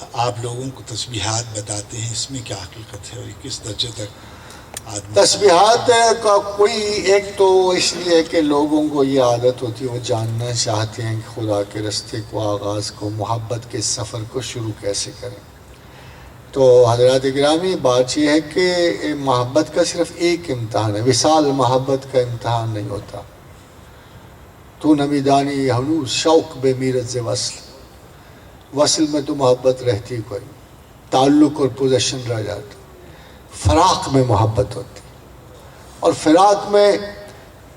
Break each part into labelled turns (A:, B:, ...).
A: آپ لوگوں کو تسبیحات بتاتے ہیں، اس میں کیا حقیقت ہے اور کس درجے تک آدمی؟
B: تسبیحات کا کوئی ایک تو اس لیے کہ لوگوں کو یہ عادت ہوتی ہے، وہ جاننا چاہتے ہیں کہ خدا کے رستے کو، آغاز کو، محبت کے سفر کو شروع کیسے کریں۔ تو حضرات گرامی، بات یہ ہے کہ محبت کا صرف ایک امتحان ہے، وصال محبت کا امتحان نہیں ہوتا۔ تو نبی دانی ہنوز شوق بے میرز وصل، وصل میں تو محبت رہتی کوئی، تعلق اور پوزیشن رہ جاتا، فراق میں محبت ہوتی، اور فراق میں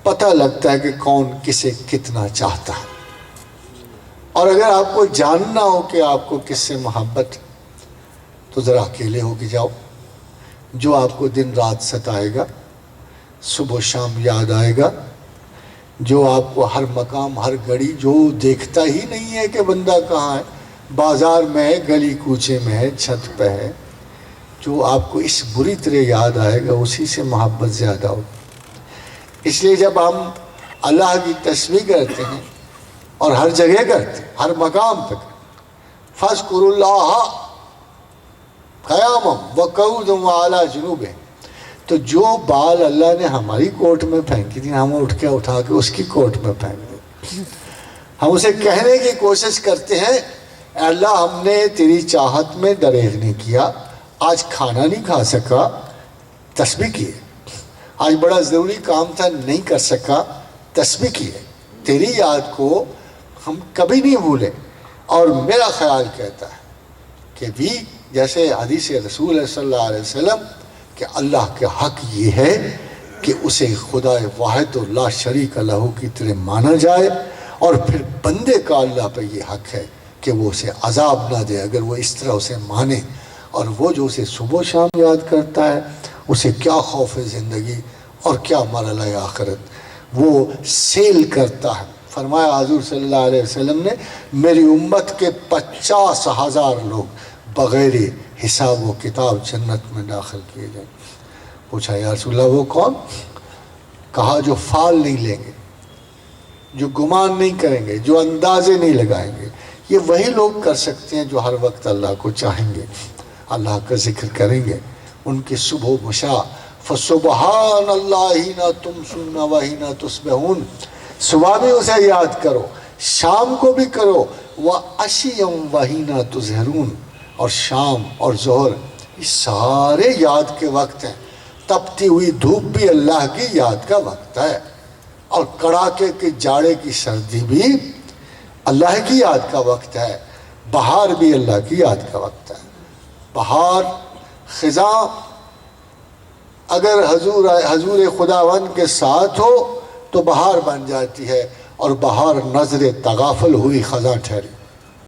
B: پتہ لگتا ہے کہ کون کسے کتنا چاہتا ہے۔ اور اگر آپ کو جاننا ہو کہ آپ کو کس سے محبت، تو ذرا اکیلے ہو کے جاؤ۔ جو آپ کو دن رات ستائے گا، صبح و شام یاد آئے گا، جو آپ کو ہر مقام ہر گھڑی، جو دیکھتا ہی نہیں ہے کہ بندہ کہاں ہے، بازار میں ہے، گلی کوچے میں ہے، چھت پہ ہے، جو آپ کو اس بری طرح یاد آئے گا، اسی سے محبت زیادہ ہو۔ اس لیے جب ہم اللہ کی تسبیح کرتے ہیں، اور ہر جگہ کرتے ہیں، ہر مقام پہ کرتے ہیں، فَاذْكُرُوا اللَّهَ قِيَامًا وَقُعُودًا وَعَلَىٰ جُنُوبِهِمْ، تو جو بال اللہ نے ہماری کوٹ میں پھینکی تھی، ہم اٹھ کے اٹھا کے اس کی کوٹ میں پھینک دیں۔ ہم اسے کہنے کی کوشش کرتے ہیں، اے اللہ ہم نے تیری چاہت میں دریغ نہیں کیا، آج کھانا نہیں کھا سکا، تسبیح کیے، آج بڑا ضروری کام تھا نہیں کر سکا، تسبیح کیے، تیری یاد کو ہم کبھی نہیں بھولے۔ اور میرا خیال کہتا ہے کہ بھی جیسے حدیث رسول صلی اللہ علیہ وسلم کہ اللہ کے حق یہ ہے کہ اسے خدا واحد و لا شریک لہ کی طرح مانا جائے، اور پھر بندے کا اللہ پہ یہ حق ہے کہ وہ اسے عذاب نہ دے اگر وہ اس طرح اسے مانے۔ اور وہ جو اسے صبح و شام یاد کرتا ہے، اسے کیا خوف زندگی اور کیا مرحلہ آخرت، وہ سیل کرتا ہے۔ فرمایا حضور صلی اللہ علیہ وسلم نے، میری امت کے 50,000 لوگ بغیر حساب و کتاب جنت میں داخل کیے جائیں۔ پوچھا یا رسول اللہ وہ کون؟ کہا جو فال نہیں لیں گے، جو گمان نہیں کریں گے، جو اندازے نہیں لگائیں گے۔ یہ وہی لوگ کر سکتے ہیں جو ہر وقت اللہ کو چاہیں گے، اللہ کا ذکر کریں گے۔ ان کی صبح و مشاء فسبحان اللہ حین تمسون و حین تصبحون، صبح بھی اسے یاد کرو، شام کو بھی کرو، وعشیا و حین تظہرون، اور شام اور ظہر یہ سارے یاد کے وقت ہیں۔ تپتی ہوئی دھوپ بھی اللہ کی یاد کا وقت ہے، اور کڑاکے کی جاڑے کی سردی بھی اللہ کی یاد کا وقت ہے، بہار بھی اللہ کی یاد کا وقت ہے۔ بہار خزاں اگر حضور خداوند کے ساتھ ہو تو بہار بن جاتی ہے، اور بہار نظر تغافل ہوئی خزاں ٹھہری۔